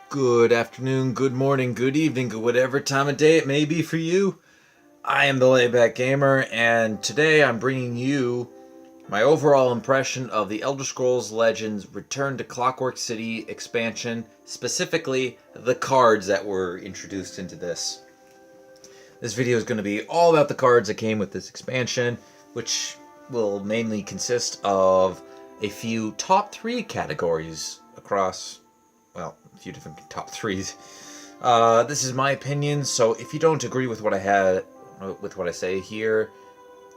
Good afternoon, good morning, good evening, whatever time of day it may be for you. I am the Layback Gamer, and today I'm bringing you my overall impression of the Elder Scrolls Legends Return to Clockwork City expansion, specifically the cards that were introduced into this. This video is going to be all about the cards that came with this expansion, which will mainly consist of a few top 3 categories across, well, a few different top 3s. This is my opinion, so if you don't agree with what I say here,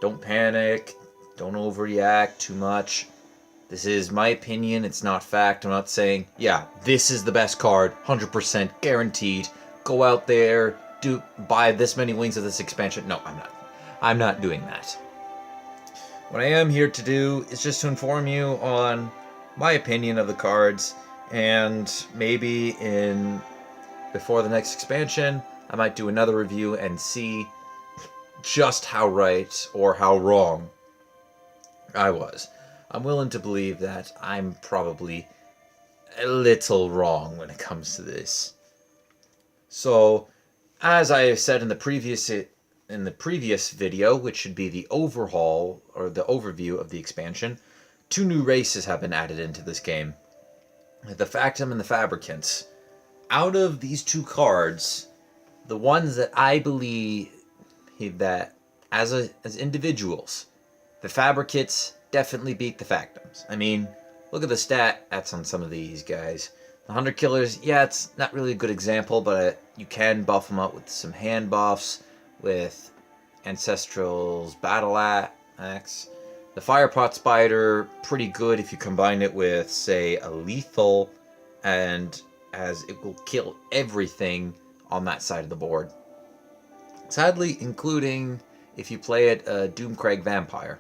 don't panic, don't overreact too much. This is my opinion, it's not fact. I'm not saying, yeah, this is the best card, 100% guaranteed. Go out there, buy this many wings of this expansion. No, I'm not. I'm not doing that. What I am here to do is just to inform you on my opinion of the cards, and maybe before the next expansion, I might do another review and see just how right or how wrong I was. I'm willing to believe that I'm probably a little wrong when it comes to this. So, as I said in the previous video, which should be the overhaul or the overview of the expansion, 2 new races have been added into this game: the Factum and the Fabricants. Out of these 2 cards, the ones that I believe that as individuals, the Fabricants definitely beat the Factums. I mean, look at the stats on some of these guys. The Hunter Killers, yeah, it's not really a good example, but you can buff them up with some hand buffs, with Ancestral's Battle Axe. The Firepot Spider, pretty good if you combine it with, say, a Lethal, and as it will kill everything on that side of the board. Sadly, including if you play it a Doomcrag Vampire.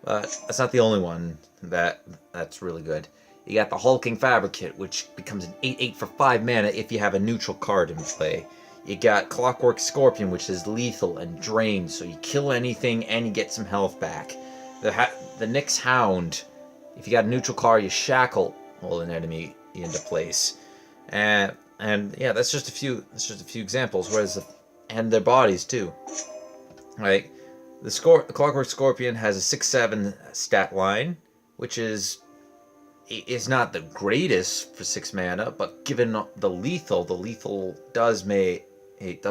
But that's not the only one that's really good. You got the Hulking Fabricant, which becomes an 8/8 for 5 mana if you have a neutral card in play. You got Clockwork Scorpion, which is lethal and drain, so you kill anything and you get some health back. The Nyx Hound, if you got a neutral card, you shackle an enemy into place. And yeah, that's just a few examples. And their bodies too. Right? The Clockwork Scorpion has a 6/7 stat line, which is not the greatest for 6 mana, but given the lethal does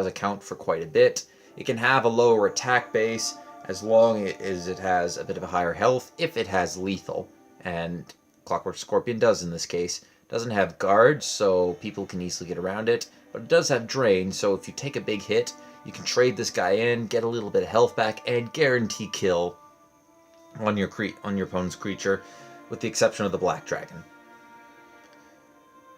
account for quite a bit. It can have a lower attack base as long as it has a bit of a higher health if it has lethal, and Clockwork Scorpion does in this case. Doesn't have guards, so people can easily get around it, but it does have drain, so if you take a big hit, you can trade this guy in, get a little bit of health back, and guarantee kill on your opponent's creature, with the exception of the Black Dragon.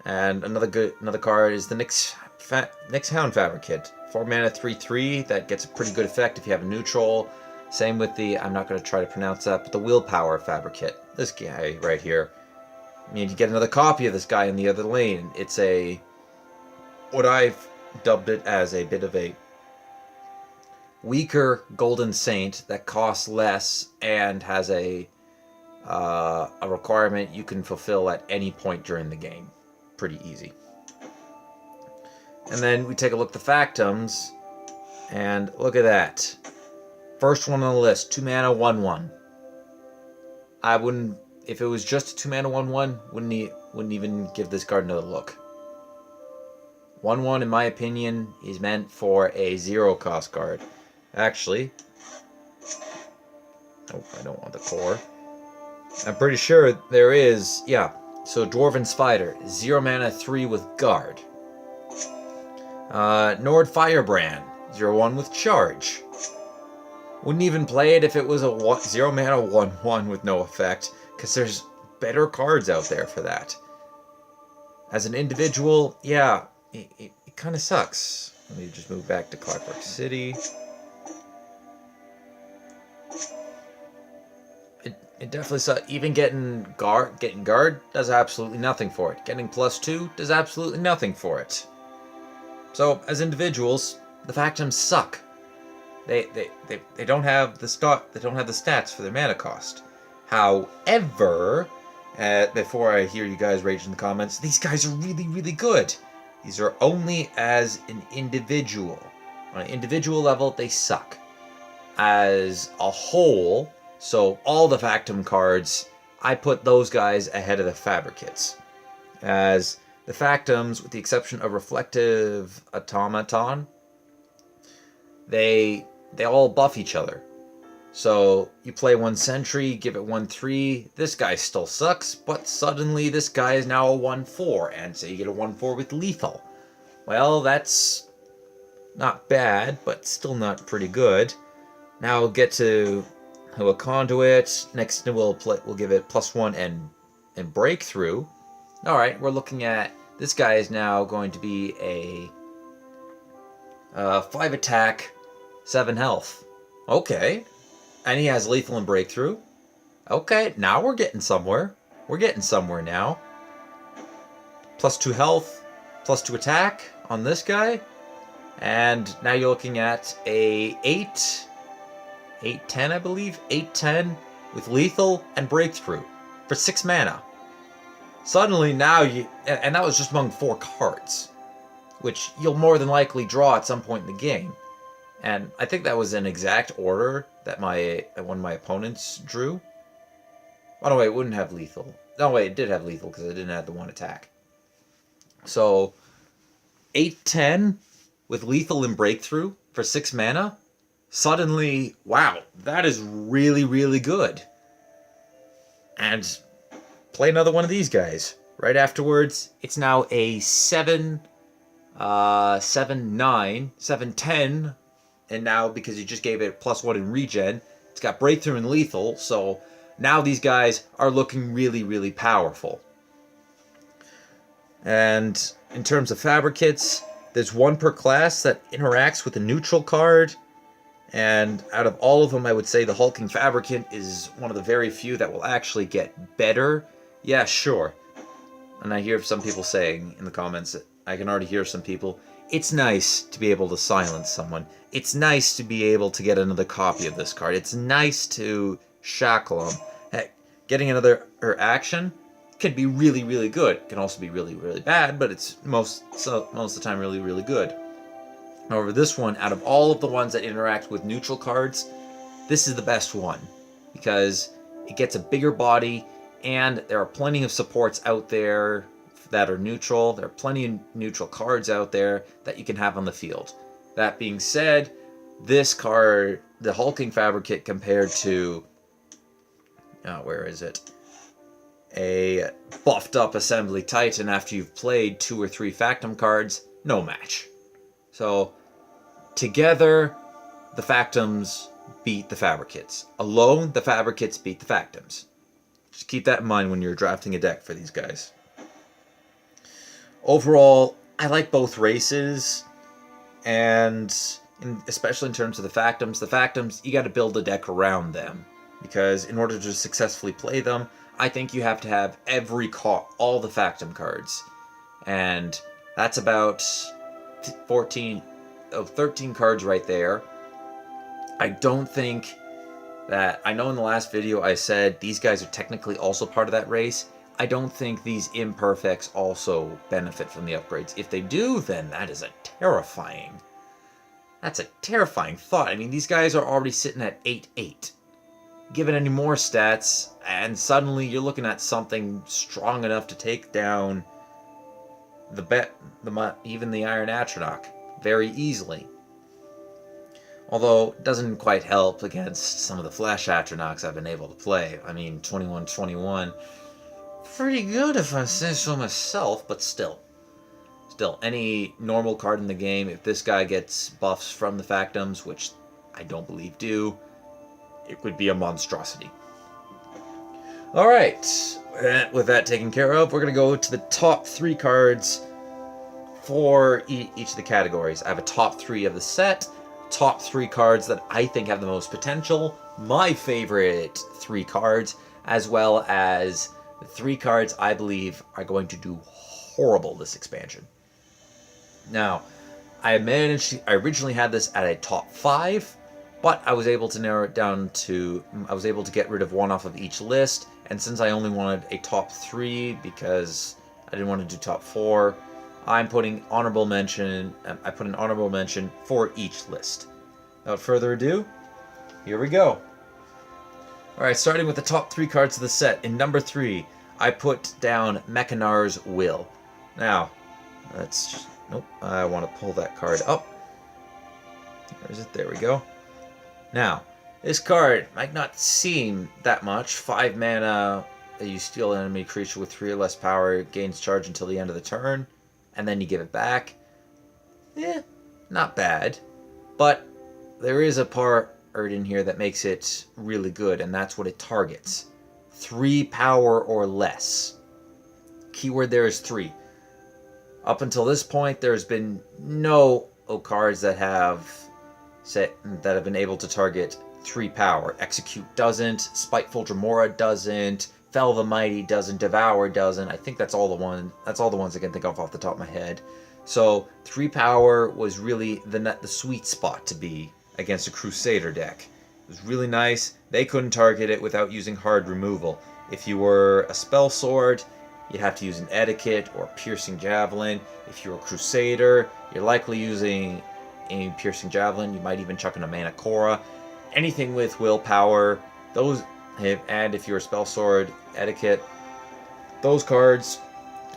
And another card is the Nyx Hound Fabricant. 4 mana 3/3, that gets a pretty good effect if you have a neutral. Same with the, I'm not going to try to pronounce that, but the Willpower Fabricant. This guy right here. I mean, you get another copy of this guy in the other lane. It's what I've dubbed it as a bit of a weaker Golden Saint that costs less and has a requirement you can fulfill at any point during the game. Pretty easy. And then we take a look at the Factums, and look at that. First one on the list, 2 mana 1/1. I wouldn't, if it was just a 2 mana 1/1, wouldn't even give this card another look. 1/1, in my opinion, is meant for a 0-cost card. Actually, oh, I don't want the core. I'm pretty sure there is, yeah. So Dwarven Spider, 0 mana 3 with guard. Nord Firebrand, 0/1 with charge. Wouldn't even play it if it was a 0 mana 1/1 with no effect, because there's better cards out there for that. As an individual, yeah, it kind of sucks. Let me just move back to Clockwork City. It definitely sucks. Even getting guard does absolutely nothing for it. Getting +2 does absolutely nothing for it. So as individuals, the Factums suck. They don't have the stats for their mana cost. However, Before I hear you guys rage in the comments, these guys are really, really good. These are only as an individual. On an individual level, they suck. As a whole, so all the Factum cards, I put those guys ahead of the Fabricates. As the Factums, with the exception of Reflective Automaton, they all buff each other. So you play one Sentry, give it 1/3. This guy still sucks, but suddenly this guy is now a 1/4, and so you get a 1/4 with lethal. Well, that's not bad, but still not pretty good. Now we'll get to a Conduit. Next we'll give it +1 and Breakthrough. All right, we're looking at this guy is now going to be a 5 attack, 7 health. Okay. And he has lethal and breakthrough. Okay, now we're getting somewhere. We're getting somewhere now. +2 health, +2 attack on this guy. And now you're looking at a 8/10, I believe. 8/10 with lethal and breakthrough for 6 mana. Suddenly now and that was just among 4 cards, which you'll more than likely draw at some point in the game. And I think that was an exact order that one of my opponents drew. Oh no, wait, it wouldn't have lethal. No, wait, it did have lethal because it didn't have the 1 attack. So 8/10 with lethal and breakthrough for 6 mana. Suddenly, wow, that is really, really good. And play another one of these guys. Right afterwards, it's now a 7/9, 7/10. And now, because you just gave it +1 in regen, it's got breakthrough and lethal, so now these guys are looking really, really powerful. And in terms of Fabricates, there's 1 per class that interacts with a neutral card. And out of all of them, I would say the Hulking Fabricant is one of the very few that will actually get better. Yeah, sure. And I hear some people saying in the comments, I can already hear some people, it's nice to be able to silence someone. It's nice to be able to get another copy of this card. It's nice to shackle them. Heck, getting another action can be really, really good. It can also be really, really bad, but it's most of the time really, really good. However, this one, out of all of the ones that interact with neutral cards, this is the best one because it gets a bigger body, and there are plenty of supports out there that are neutral. There are plenty of neutral cards out there that you can have on the field. That being said, this card, the Hulking Fabricate compared to, where is it? A buffed up Assembly Titan after you've played 2 or 3 Factum cards, no match. So, together, the Factums beat the Fabricates. Alone, the Fabricates beat the Factums. Just keep that in mind when you're drafting a deck for these guys. Overall, I like both races, and especially in terms of the Factums, you got to build a deck around them, because in order to successfully play them, I think you have to have all the Factum cards, and that's about 13 cards right there. I don't think that, I know in the last video I said these guys are technically also part of that race. I don't think these imperfects also benefit from the upgrades. If they do, then that's a terrifying thought. I mean, these guys are already sitting at 8/8. Given any more stats, and suddenly you're looking at something strong enough to take down even the Iron Atronach very easily. Although, it doesn't quite help against some of the Flash Atronachs I've been able to play. I mean, 21/21... pretty good if I say so myself, but still, any normal card in the game, if this guy gets buffs from the Factums, which I don't believe do, it would be a monstrosity. Alright, with that taken care of, we're going to go to the top 3 cards for each of the categories. I have a top 3 of the set, top 3 cards that I think have the most potential, my favorite 3 cards, as well as the 3 cards I believe are going to do horrible this expansion. Now, I originally had this at a top 5, but I was able to narrow it down to, I was able to get rid of 1 off of each list, And since I only wanted a top 3 because I didn't want to do top 4, I'm putting honorable mention. I put an honorable mention for each list. Without further ado, here we go. Alright, starting with the top 3 cards of the set. In number 3, I put down Mechanar's Will. Now, let's... Nope, I want to pull that card up. Where is it? There we go. Now, this card might not seem that much. 5 mana, you steal an enemy creature with 3 or less power, it gains charge until the end of the turn, and then you give it back. Not bad. But there is a part in here that makes it really good, and that's what it targets. 3 power or less. Keyword there is 3. Up until this point, there's been no cards that have been able to target 3 power. Execute doesn't, Spiteful Dremora doesn't, Fell the Mighty doesn't, Devour doesn't. I think that's all the ones I can think of off the top of my head. So 3 power was really the sweet spot to be against a Crusader deck. It was really nice. They couldn't target it without using hard removal. If you were a Spell Sword, you'd have to use an Etiquette or Piercing Javelin. If you're a Crusader, you're likely using a Piercing Javelin. You might even chuck in a Mana Cora. Anything with willpower, those, and if you're a Spell Sword, Etiquette, those cards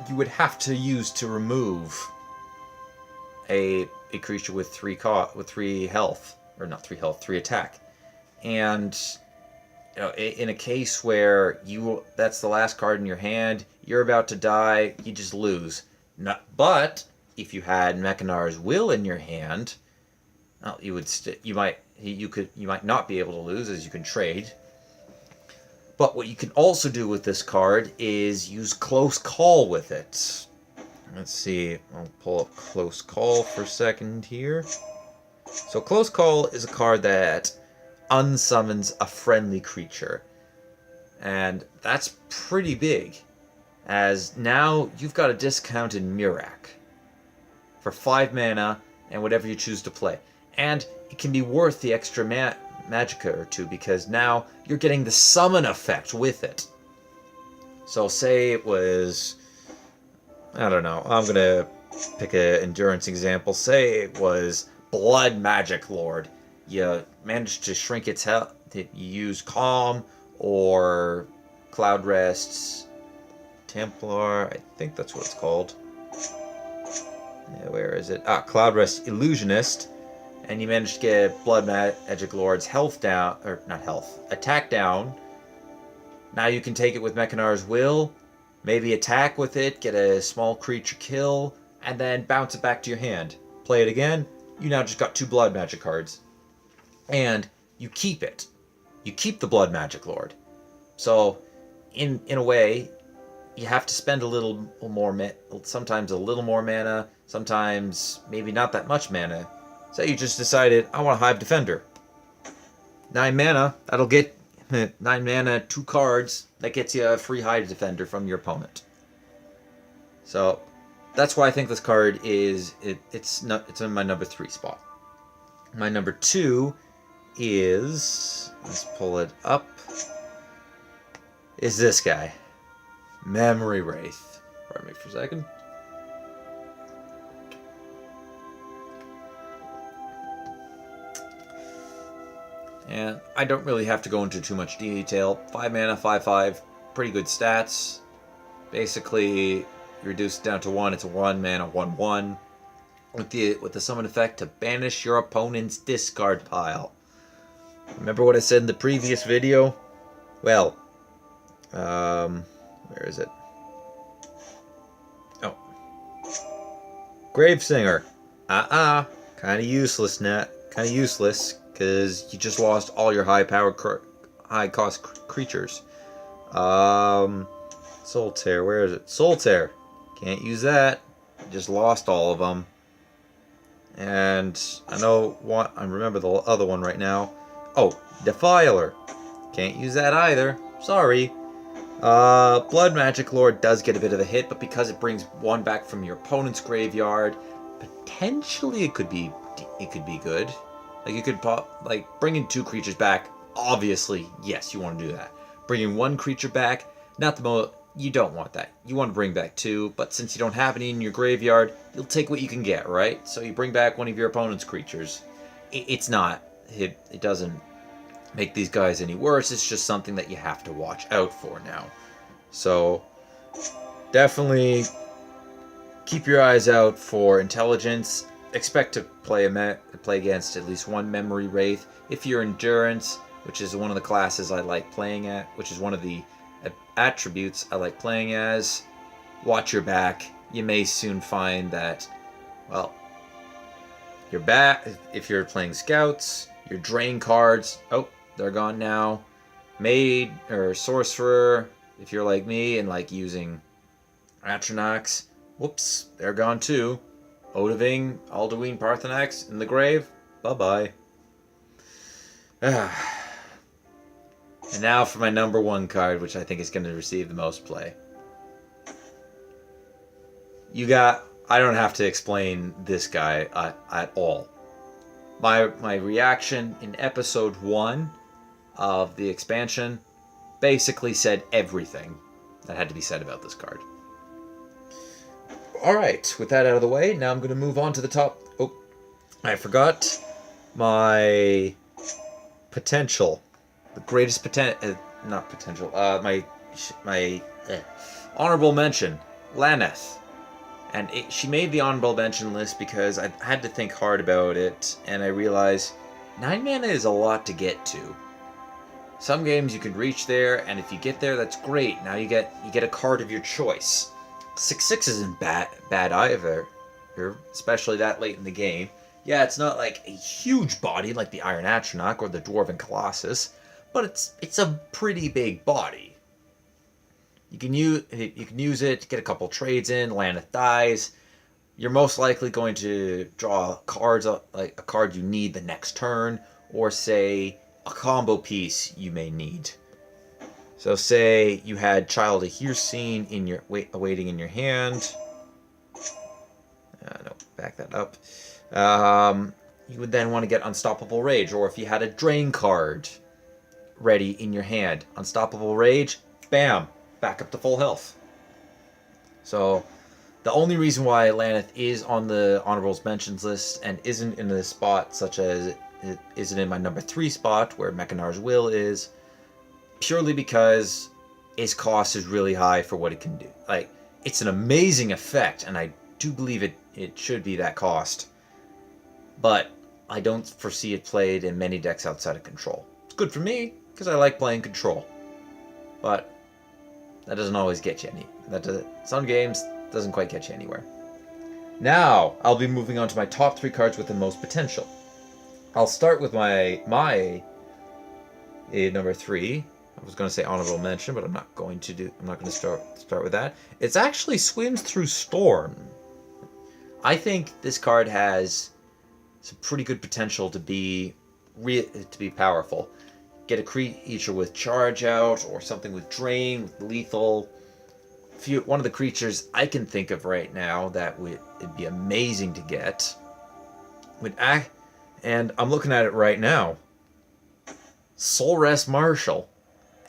you would have to use to remove a creature with 3 health, or not 3 health, 3 attack. And you know, in a case where that's the last card in your hand, you're about to die, you just lose. But if you had Mechanar's Will in your hand, well, you might not be able to lose, as you can trade. But what you can also do with this card is use Close Call with it. Let's see, I'll pull up Close Call for a second here. So Close Call is a card that unsummons a friendly creature. And that's pretty big, as now you've got a discounted Murak for 5 mana and whatever you choose to play. And it can be worth the extra magicka or 2 because now you're getting the summon effect with it. So say it was, I don't know, I'm going to pick an endurance example. Say it was Blood Magic Lord. You managed to shrink its health. You use Calm or Cloud Rest's Templar. I think that's what it's called. Yeah, where is it? Cloud Rest Illusionist. And you managed to get Blood Magic Lord's health down, or not health, attack down. Now you can take it with Mechanar's Will, maybe attack with it, get a small creature kill, and then bounce it back to your hand. Play it again, you now just got 2 Blood Magic cards. And you keep it. You keep the Blood Magic Lord. So, in a way, you have to spend a little more, sometimes a little more mana, sometimes maybe not that much mana. Say you just decided, I want a Hive Defender. 9 mana, that'll get 9 mana, 2 cards, that gets you a free Hive Defender from your opponent. So, that's why I think this card is, it's in my number 3 spot. My number 2 is, let's pull it up, is this guy. Memory Wraith. Pardon me for a second. And I don't really have to go into too much detail. 5 mana, 5/5, pretty good stats. Basically, you reduce it down to 1, it's a 1 mana, 1/1. With the summon effect to banish your opponent's discard pile. Remember what I said in the previous video? Well, where is it? Oh. Gravesinger. Kind of useless, kind of useless, because you just lost all your high-cost creatures. Soul Tear, where is it? Soul Tear. Can't use that. Just lost all of them. And I remember the other one right now. Oh, Defiler. Can't use that either. Sorry. Blood Magic Lord does get a bit of a hit, but because it brings 1 back from your opponent's graveyard, potentially it could be good. Like you could bringing 2 creatures back. Obviously, yes, you want to do that. Bringing one creature back, not the most. You don't want that. You want to bring back two, but since you don't have any in your graveyard, you'll take what you can get, right? So you bring back one of your opponent's creatures. It's not. It doesn't make these guys any worse. It's just something that you have to watch out for now. So definitely keep your eyes out for intelligence. Expect to play against at least one memory wraith. If you're endurance, which is one of the classes I like playing at, which is one of the attributes I like playing as, watch your back. You may soon find that, well, your back, if you're playing scouts, your drain cards, oh, they're gone now. Maid or sorcerer, if you're like me and like using Atronachs, whoops, they're gone too. Odahviing, Alduin, Paarthurnax in the grave, bye-bye. And now for my number one card, which I think is going to receive the most play. I don't have to explain this guy at all. My reaction in episode 1 of the expansion basically said everything that had to be said about this card. Alright, with that out of the way, now I'm going to move on to the top. Oh, I forgot my potential. The greatest not potential. My honorable mention, Lanneth. And she made the honorable mention list because I had to think hard about it, and I realized 9 mana is a lot to get to. Some games you can reach there, and if you get there, that's great. Now you get a card of your choice. 6/6 isn't bad either, especially that late in the game. Yeah, it's not like a huge body like the Iron Atronach or the Dwarven Colossus, but it's a pretty big body. You can use it to get a couple trades in. Lanneth dies. You're most likely going to draw cards, like a card you need the next turn, or say a combo piece you may need. So say you had Child of Hircine awaiting in your hand. No, back that up. You would then want to get Unstoppable Rage, or if you had a Drain card ready in your hand, Unstoppable Rage, bam, back up to full health. So the only reason why Lanneth is on the honorables mentions list and isn't in a spot such as it isn't in my number 3 spot where Mechanar's Will is, purely because its cost is really high for what it can do. Like, it's an amazing effect, and I do believe it should be that cost. But I don't foresee it played in many decks outside of Control. It's good for me, because I like playing Control. But that doesn't always get you some games doesn't quite get you anywhere. Now, I'll be moving on to my top 3 cards with the most potential. I'll start with my number 3. I was going to say honorable mention, but I'm not going to start with that. It's actually Swims Through Storm. I think this card has some pretty good potential to be powerful. Get a creature with charge out, or something with drain, with lethal. One of the creatures I can think of right now that it'd be amazing to get would act, and I'm looking at it right now. Soul Rest Marshal.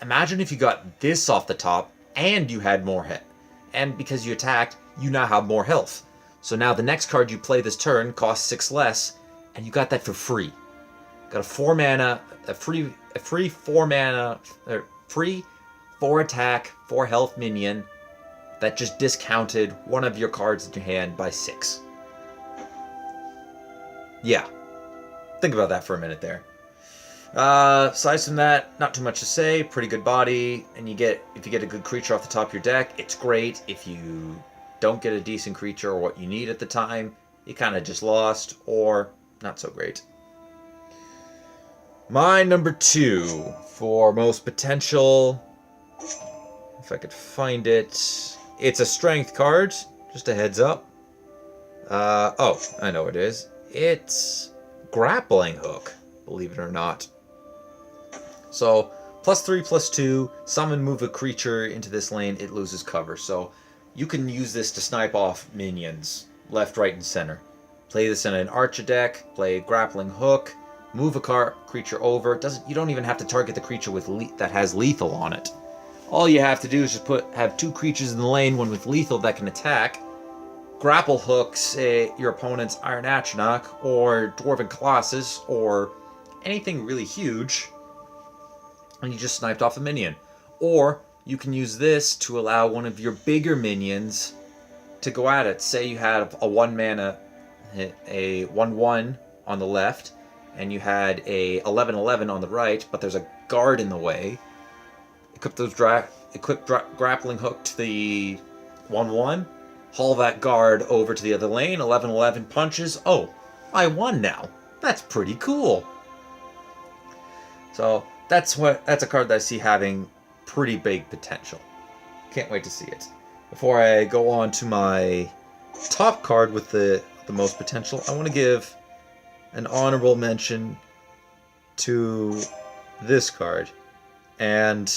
Imagine if you got this off the top and you had more hit, and because you attacked, you now have more health. So now the next card you play this turn costs 6 less, and you got that for free. Got a 4 mana, a free 4 mana, free 4 attack, 4 health minion that just discounted one of your cards in your hand by 6. Yeah, think about that for a minute there. Aside from that, not too much to say. Pretty good body, and if you get a good creature off the top of your deck, it's great. If you don't get a decent creature or what you need at the time, you kind of just lost, or not so great. My number 2 for most potential, if I could find it, it's a strength card, just a heads up. Oh, I know what it is. It's Grappling Hook, believe it or not. So, +3/+2, summon, move a creature into this lane, it loses cover. So, you can use this to snipe off minions, left, right, and center. Play this in an Archer deck, play Grappling Hook, move a creature over. You don't even have to target the creature with that has lethal on it. All you have to do is just have 2 creatures in the lane, one with lethal that can attack, grapple hooks your opponent's Iron Atronach or Dwarven Colossus or anything really huge, and you just sniped off a minion. Or you can use this to allow one of your bigger minions to go at it. Say you had a 1-mana, a 1/1 on the left, and you had a 11/11 on the right, but there's a guard in the way. Equip grappling hook to the 1/1, haul that guard over to the other lane, 11/11 punches. Oh, I won now. That's pretty cool. So that's a card that I see having pretty big potential. Can't wait to see it. Before I go on to my top card with the most potential, I want to give an honorable mention to this card. And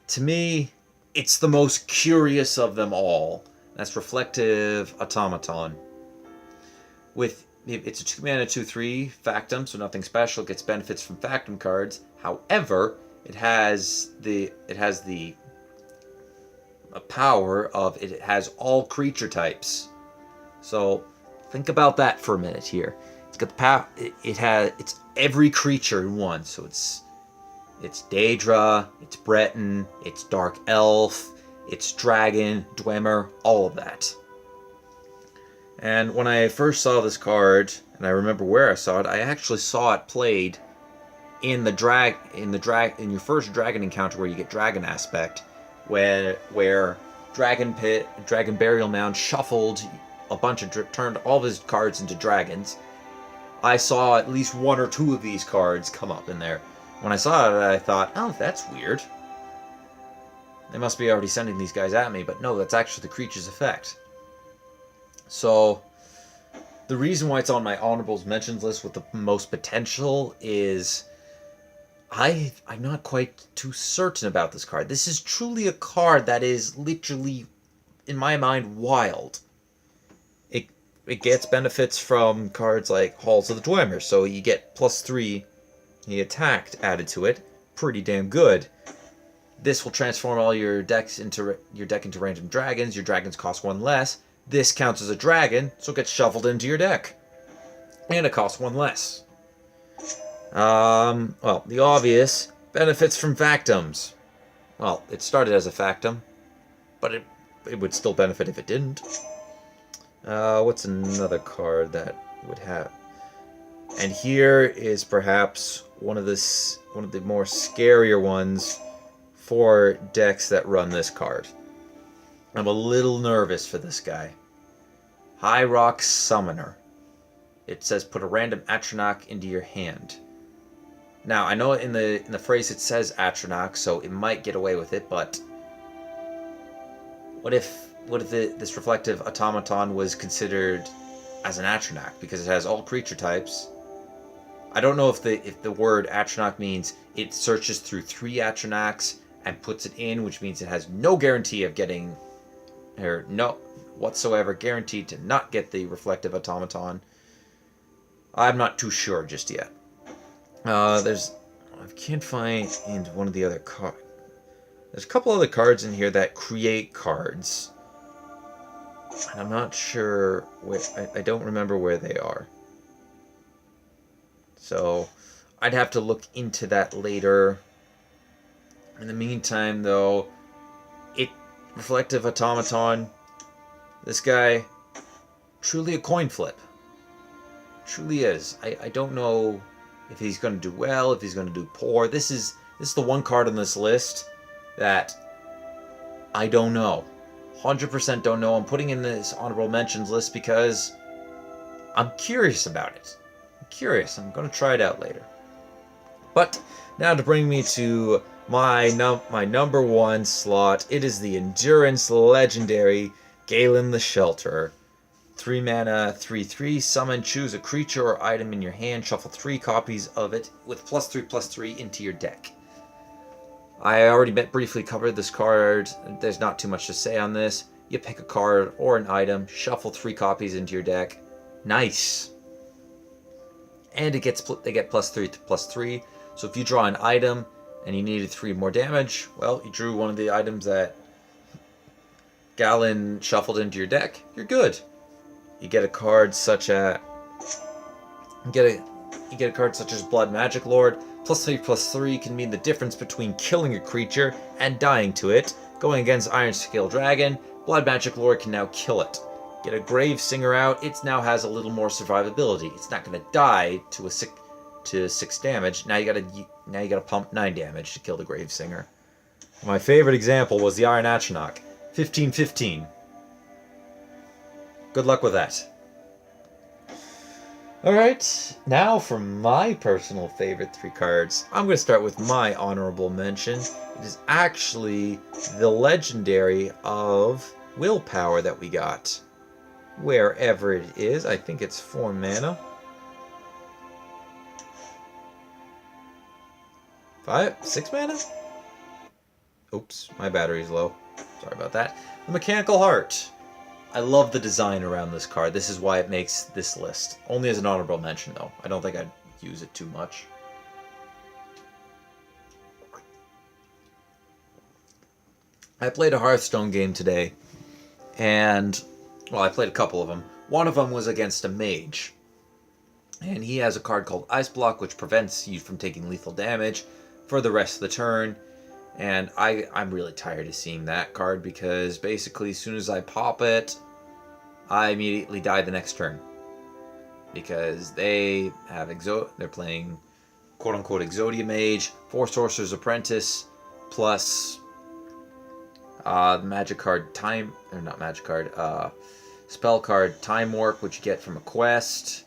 to me, it's the most curious of them all. That's Reflective Automaton. It's a 2-mana 2/3 Factum, so nothing special. It gets benefits from Factum cards. However, it has the power of it has all creature types. So think about that for a minute here. It's got the power. It's every creature in one. So it's Daedra, it's Breton, it's Dark Elf, it's Dragon, Dwemer, all of that. And when I first saw this card, and I remember where I saw it, I actually saw it played in your first dragon encounter where you get dragon aspect, where Dragon Pit, Dragon Burial Mound shuffled turned all of his cards into dragons. I saw at least 1 or 2 of these cards come up in there. When I saw it, I thought, oh, that's weird. They must be already sending these guys at me, but no, that's actually the creature's effect. So, the reason why it's on my honorables mentions list with the most potential is I'm not quite too certain about this card. This is truly a card that is literally, in my mind, wild. It gets benefits from cards like Halls of the Dwemer, so you get +3 the attack added to it. Pretty damn good. This will transform all your deck into random dragons. Your dragons cost 1 less. This counts as a dragon, so it gets shuffled into your deck. And it costs 1 less. Well, the obvious benefits from Factums. Well, it started as a Factum, but it would still benefit if it didn't. What's another card that would have? And here is perhaps one of the more scarier ones for decks that run this card. I'm a little nervous for this guy. High Rock Summoner. It says put a random Atronach into your hand. Now, I know in the phrase it says Atronach, so it might get away with it, but what if this Reflective Automaton was considered as an Atronach because it has all creature types? I don't know if the word Atronach means it searches through 3 Atronachs and puts it in, which means it has no guarantee of getting, or no whatsoever guaranteed to not get the Reflective Automaton. I'm not too sure just yet. I can't find in one of the other cards. There's a couple other cards in here that create cards. And I'm not sure where, I don't remember where they are. So I'd have to look into that later. In the meantime, though, Reflective Automaton, this guy, truly a coin flip. Truly is. I don't know if he's going to do well, if he's going to do poor. This is the one card on this list that I don't know. 100% don't know. I'm putting in this honorable mentions list because I'm curious about it. I'm curious. I'm going to try it out later. But now to bring me to my number 1 slot, it is the Endurance Legendary Galen the Shelterer. 3 mana, 3/3, summon, choose a creature or item in your hand, shuffle 3 copies of it with +3/+3 into your deck. I already briefly covered this card. There's not too much to say on this. You pick a card or an item, shuffle 3 copies into your deck. Nice. and they get +3 to +3. So if you draw an item and you needed 3 more damage, well, you drew one of the items that Galen shuffled into your deck, you're good. You get a card such as Blood Magic Lord. +3/+3 can mean the difference between killing a creature and dying to it. Going against Iron Scale Dragon, Blood Magic Lord can now kill it. Get a Grave Singer out, it now has a little more survivability. It's not going to die to 6 damage. Now you gotta pump 9 damage to kill the Grave Singer. My favorite example was the Iron Atronach. 15/15. Good luck with that. Alright, now for my personal favorite 3 cards. I'm going to start with my honorable mention. It is actually the legendary of Willpower that we got. Wherever it is, I think it's 4 mana. 6 mana? Oops, my battery's low. Sorry about that. The Mechanical Heart. I love the design around this card. This is why it makes this list. Only as an honorable mention, though. I don't think I'd use it too much. I played a Hearthstone game today, and, well, I played a couple of them. One of them was against a mage, and he has a card called Ice Block, which prevents you from taking lethal damage for the rest of the turn. And I'm really tired of seeing that card because basically as soon as I pop it, I immediately die the next turn. Because they have they're playing quote-unquote Exodia Mage, 4 Sorcerer's Apprentice, plus the magic card spell card Time Warp, which you get from a quest.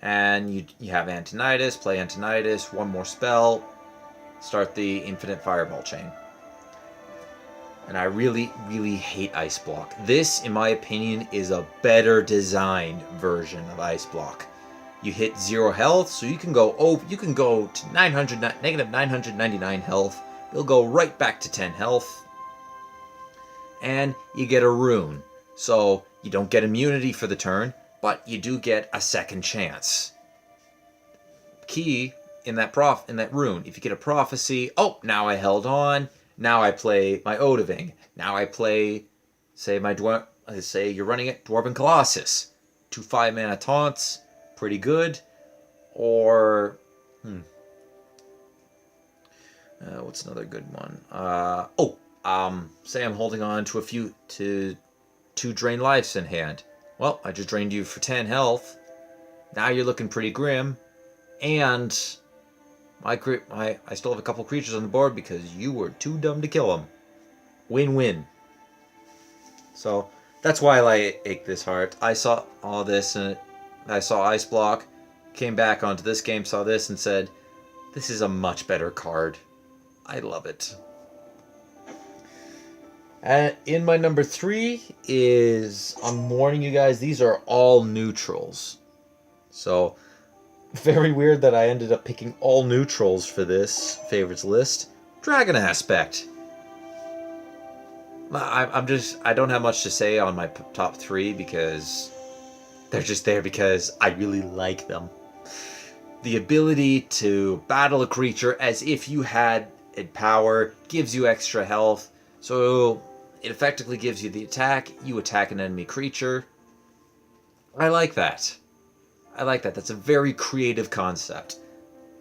And you have Antonidas, play Antonidas, 1 more spell, start the Infinite Fireball chain. And I really, really hate Ice Block. This, in my opinion, is a better designed version of Ice Block. You hit 0 health, so you can go to negative 999 health. You'll go right back to 10 health. And you get a rune. So you don't get immunity for the turn, but you do get a second chance. Key in that rune, if you get a prophecy, oh, now I held on. Now I play my Odoving. Now I play, say you're running it, Dwarven Colossus. 2 5-mana taunts, pretty good. Or, what's another good one? Say I'm holding on to 2 drain lives in hand. Well, I just drained you for 10 health. Now you're looking pretty grim. And I still have a couple creatures on the board because you were too dumb to kill them. Win-win. So that's why I like this heart. I saw all this and I saw Ice Block, came back onto this game, saw this and said, this is a much better card. I love it. And in my number 3 is, I'm warning you guys, these are all neutrals. So very weird that I ended up picking all neutrals for this favorites list. Dragon Aspect. I don't have much to say on my top 3 because they're just there because I really like them. The ability to battle a creature as if you had it power gives you extra health. So it effectively gives you the attack. You attack an enemy creature. I like that. That's a very creative concept.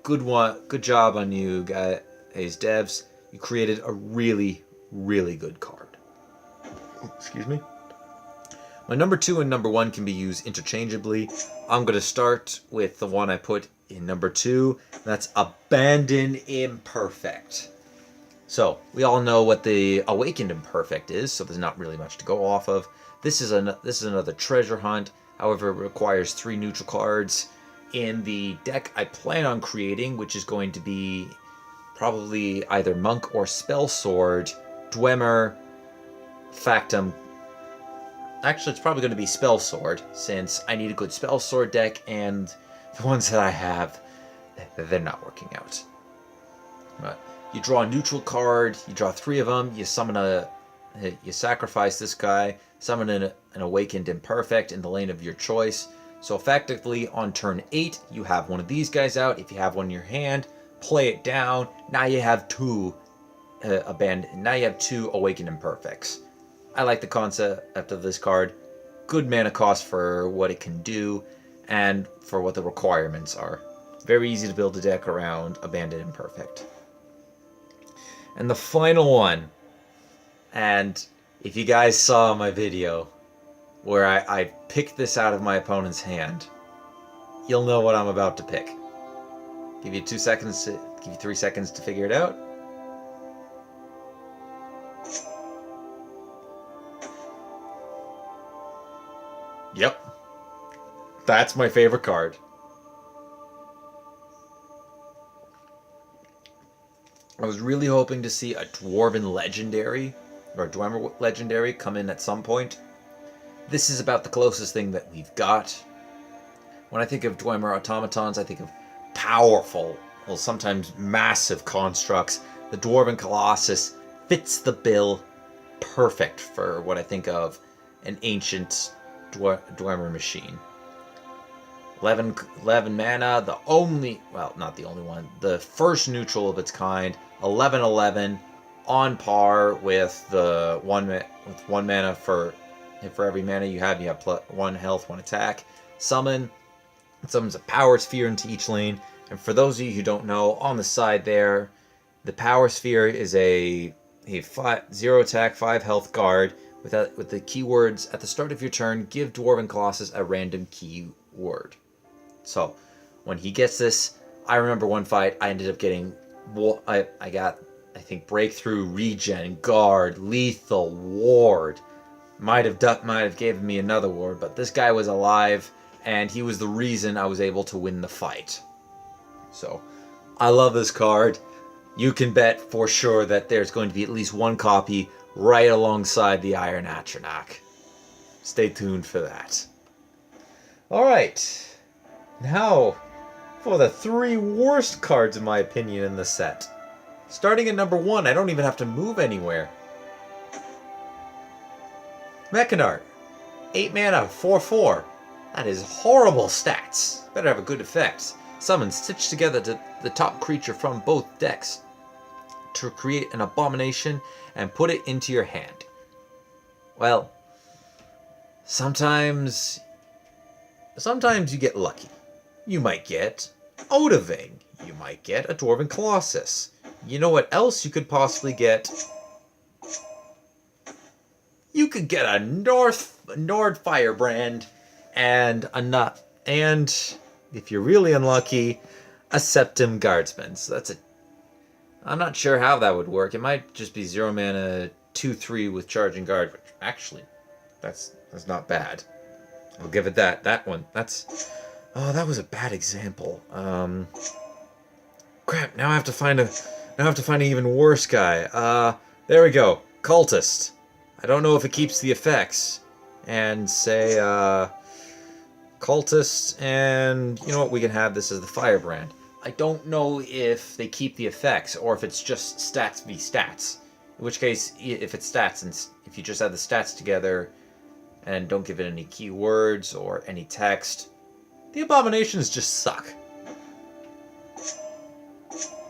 Good job on you guys, devs. You created a really, really good card. Excuse me. My number 2 and number 1 can be used interchangeably. I'm going to start with the one I put in number 2. That's Abandon Imperfect. So, we all know what the Awakened Imperfect is, so there's not really much to go off of. This is another treasure hunt. However, it requires 3 neutral cards. In the deck I plan on creating, which is going to be probably either Monk or Spell Sword, Dwemer, Factum. Actually, it's probably going to be Spell Sword, since I need a good Spell Sword deck, and the ones that I have, they're not working out. But you draw a neutral card, you draw 3 of them, you sacrifice this guy, summon an Awakened Imperfect in the lane of your choice. So effectively, on turn 8, you have one of these guys out. If you have one in your hand, play it down. Now you have two Now you have two Awakened Imperfects. I like the concept of this card. Good mana cost for what it can do, and for what the requirements are. Very easy to build a deck around Abandoned Imperfect. And the final one, and if you guys saw my video where I picked this out of my opponent's hand, you'll know what I'm about to pick. Give you 3 seconds to figure it out. Yep. That's my favorite card. I was really hoping to see a Dwarven Legendary, or a Dwemer Legendary, come in at some point. This is about the closest thing that we've got. When I think of Dwemer automatons, I think of powerful, well, sometimes massive constructs. The Dwarven Colossus fits the bill perfect for what I think of an ancient Dwemer machine. 11 mana, the only, well, not the only one, the first neutral of its kind. 11/11, on par with the one mana for every mana you have 1 health, 1 attack. Summons a power sphere into each lane. And for those of you who don't know, on the side there, the power sphere is a 0 attack, 5 health guard with the keywords at the start of your turn. Give Dwarven Colossus a random keyword. So when he gets this, I remember one fight I ended up getting. I got, I think, Breakthrough, Regen, Guard, Lethal, Ward. Might have given me another ward, but this guy was alive, and he was the reason I was able to win the fight. So, I love this card. You can bet for sure that there's going to be at least one copy right alongside the Iron Atronach. Stay tuned for that. Alright, now for the 3 worst cards in my opinion in the set. Starting at number 1, I don't even have to move anywhere. Mechanart, 8 mana, 4/4. That is horrible stats. Better have a good effect. Summon, stitch together the top creature from both decks to create an abomination and put it into your hand. Well, sometimes you get lucky. You might get Odahviing. You might get a Dwarven Colossus. You know what else you could possibly get? You could get a Nord Firebrand and if you're really unlucky, a Septim Guardsman. So I'm not sure how that would work. It might just be 0 mana, 2/3 with Charging Guard, which actually, that's not bad. I'll give it that. That one, that was a bad example. Crap, now I have to find an even worse guy. There we go. Cultist. I don't know if it keeps the effects. And say, Cultist, and you know what, we can have this as the Firebrand. I don't know if they keep the effects, or if it's just stats v stats. In which case, if it's stats, and if you just add the stats together, and don't give it any keywords or any text, the abominations just suck.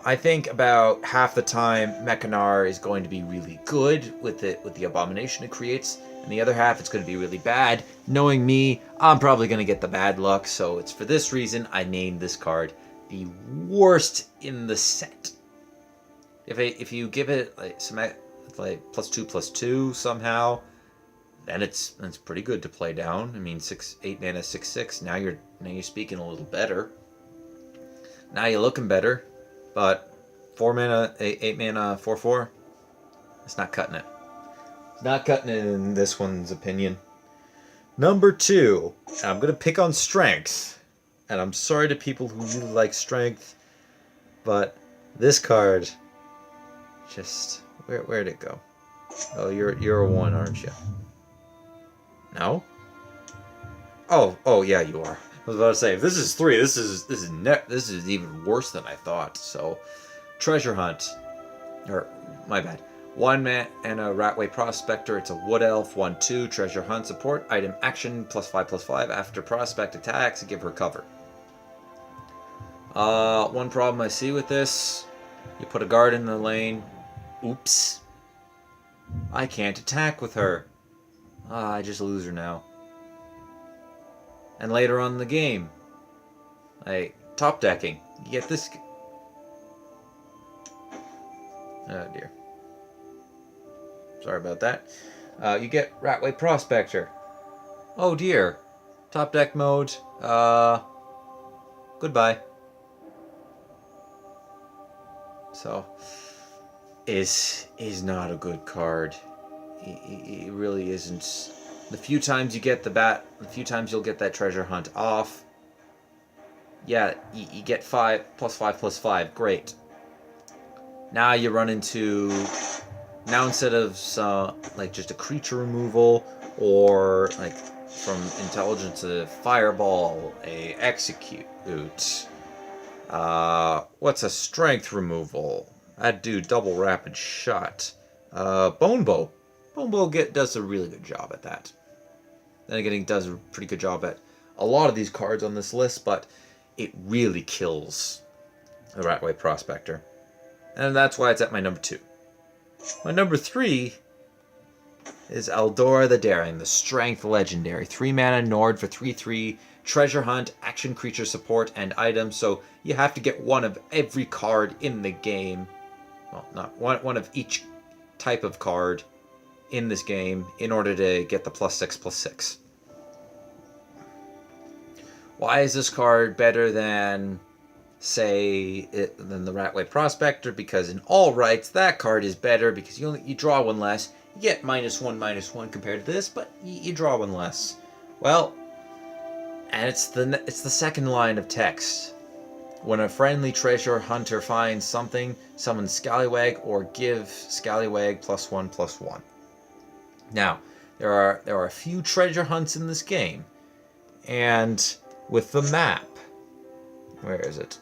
I think about half the time Mechanart is going to be really good with the abomination it creates, and the other half it's going to be really bad. Knowing me, I'm probably going to get the bad luck, so it's for this reason I named this card the worst in the set. If you give it like +2/+2 somehow, then it's pretty good to play down. I mean, 8 mana, 6/6. Now you're speaking a little better. Now you're looking better. But 4 mana, 8 mana, 4/4. It's not cutting it. It's not cutting it in this one's opinion. Number 2, I'm gonna pick on strength, and I'm sorry to people who really like strength, but this card, just where'd it go? Oh, you're a 1, aren't you? No? Oh yeah, you are. I was about to say, if this is 3, this is even worse than I thought. So, Treasure Hunt, or my bad, 1 man and a Ratway Prospector. It's a Wood Elf, 1/2, treasure hunt support, item action, +5/+5. After prospect attacks, give her cover. One problem I see with this, you put a guard in the lane. Oops. I can't attack with her. I just lose her now. And later on in the game, top decking. You get this. Oh dear. Sorry about that. You get Ratway Prospector. Oh dear. Top deck mode. Goodbye. So, is not a good card. It really isn't. The few times you get the few times you'll get that treasure hunt off. Yeah, you get +5/+5. Great. Now you run into, now instead of like just a creature removal, or like from intelligence a fireball, a execute. What's a strength removal? I'd do double rapid shot. Bone bow. Bone bow does a really good job at that. Then again, it does a pretty good job at a lot of these cards on this list, but it really kills the Ratway Prospector. And that's why it's at my number 2. My number 3 is Eldora the Daring, the Strength Legendary. 3 mana Nord for 3/3, treasure hunt, action creature support, and items. So you have to get one of every card in the game. Well, not one of each type of card in this game in order to get the +6/+6. Why is this card better than, say, than the Ratway Prospector? Because in all rights, that card is better because you draw one less. You get -1/-1 compared to this, but you draw one less. Well, and it's the second line of text. When a friendly treasure hunter finds something, summon Scallywag or give Scallywag +1/+1. Now, there are a few treasure hunts in this game, and with the map, where is it?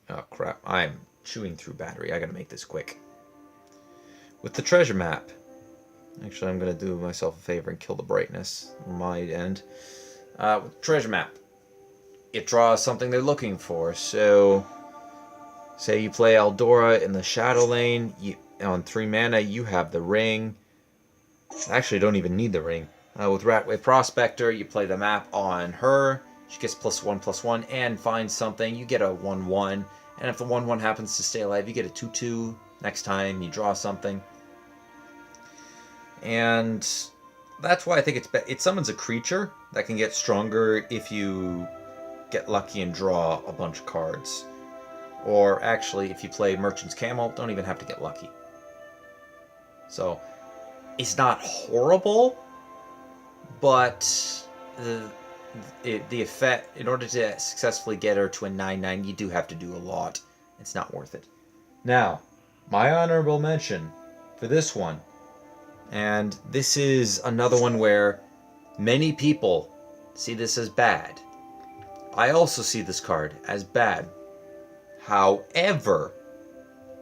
Oh crap, I'm chewing through battery. I gotta make this quick. With the treasure map, actually I'm gonna do myself a favor and kill the brightness on my end. With the treasure map, it draws something they're looking for. So, say you play Eldora in the Shadow Lane, on 3 mana you have the ring. Actually, don't even need the ring. With Ratway Prospector, you play the map on her. She gets +1/+1 and finds something. You get a 1/1. And if the 1/1 happens to stay alive, you get a 2/2. Next time you draw something. And that's why I think it summons a creature that can get stronger if you get lucky and draw a bunch of cards. Or actually, if you play Merchant's Camel, don't even have to get lucky. So, it's not horrible, but the effect, in order to successfully get her to a 9/9, you do have to do a lot. It's not worth it. Now, my honorable mention for this one, and this is another one where many people see this as bad. I also see this card as bad. However,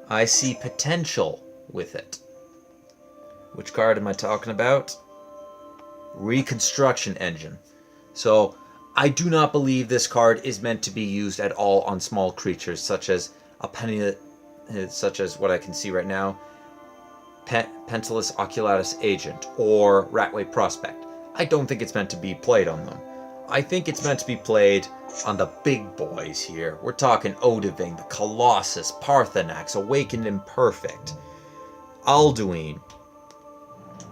I see potential with it. Which card am I talking about? Reconstruction Engine. So, I do not believe this card is meant to be used at all on small creatures, such as such as what I can see right now, Pentalus Oculatus Agent, or Ratway Prospect. I don't think it's meant to be played on them. I think it's meant to be played on the big boys here. We're talking Odahviing, the Colossus, Parthenax, Awakened Imperfect, Alduin.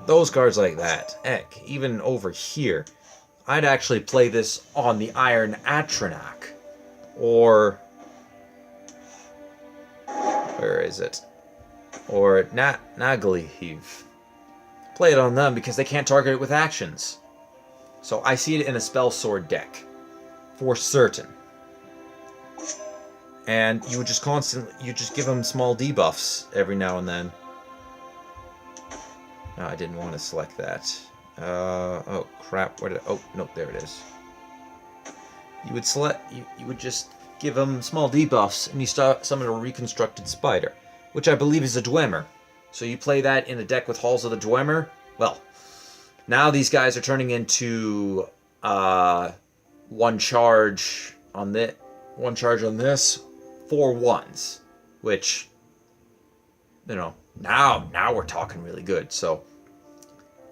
Those cards like that. Heck, even over here. I'd actually play this on the Iron Atronach. Or, where is it? Or Nagalihev. Play it on them because they can't target it with actions. So I see it in a Spell Sword deck. For certain. And you would just give them small debuffs every now and then. No, I didn't want to select that. Oh crap! Oh no, there it is. You would just give them small debuffs, and you summon a reconstructed spider, which I believe is a Dwemer. So you play that in a deck with Halls of the Dwemer. Well, now these guys are turning into one charge on this, 4/1s, which, you know, now we're talking really good. So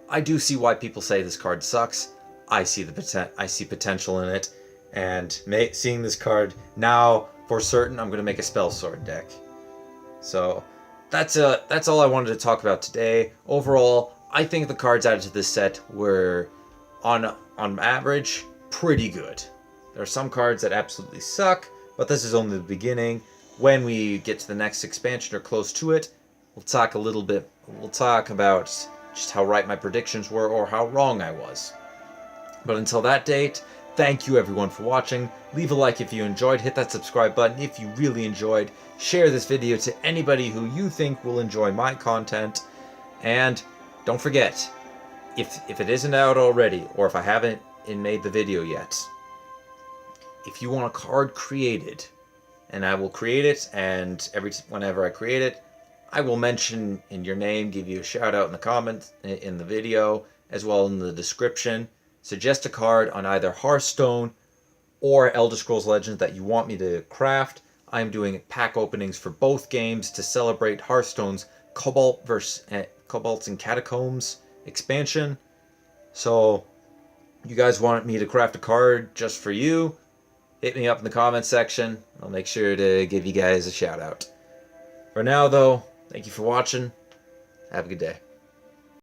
I do see why people say this card sucks. I see potential in it, and seeing this card now for certain, I'm gonna make a Spell Sword deck. So that's all I wanted to talk about today. Overall, I think the cards added to this set were on average pretty good. There are some cards that absolutely suck, but this is only the beginning. When we get to the next expansion or close to it, we'll talk about just how right my predictions were or how wrong I was. But until that date, thank you everyone for watching. Leave a like if you enjoyed, hit that subscribe button if you really enjoyed, share this video to anybody who you think will enjoy my content, and don't forget, if it isn't out already, or if I haven't made the video yet, if you want a card created, and I will create it, and whenever I create it, I will mention in your name, give you a shout out in the comments, in the video, as well in the description. Suggest a card on either Hearthstone or Elder Scrolls Legends that you want me to craft. I'm doing pack openings for both games to celebrate Hearthstone's Kobolds and Catacombs expansion. So, you guys want me to craft a card just for you? Hit me up in the comments section. I'll make sure to give you guys a shout out. For now, though, thank you for watching. Have a good day.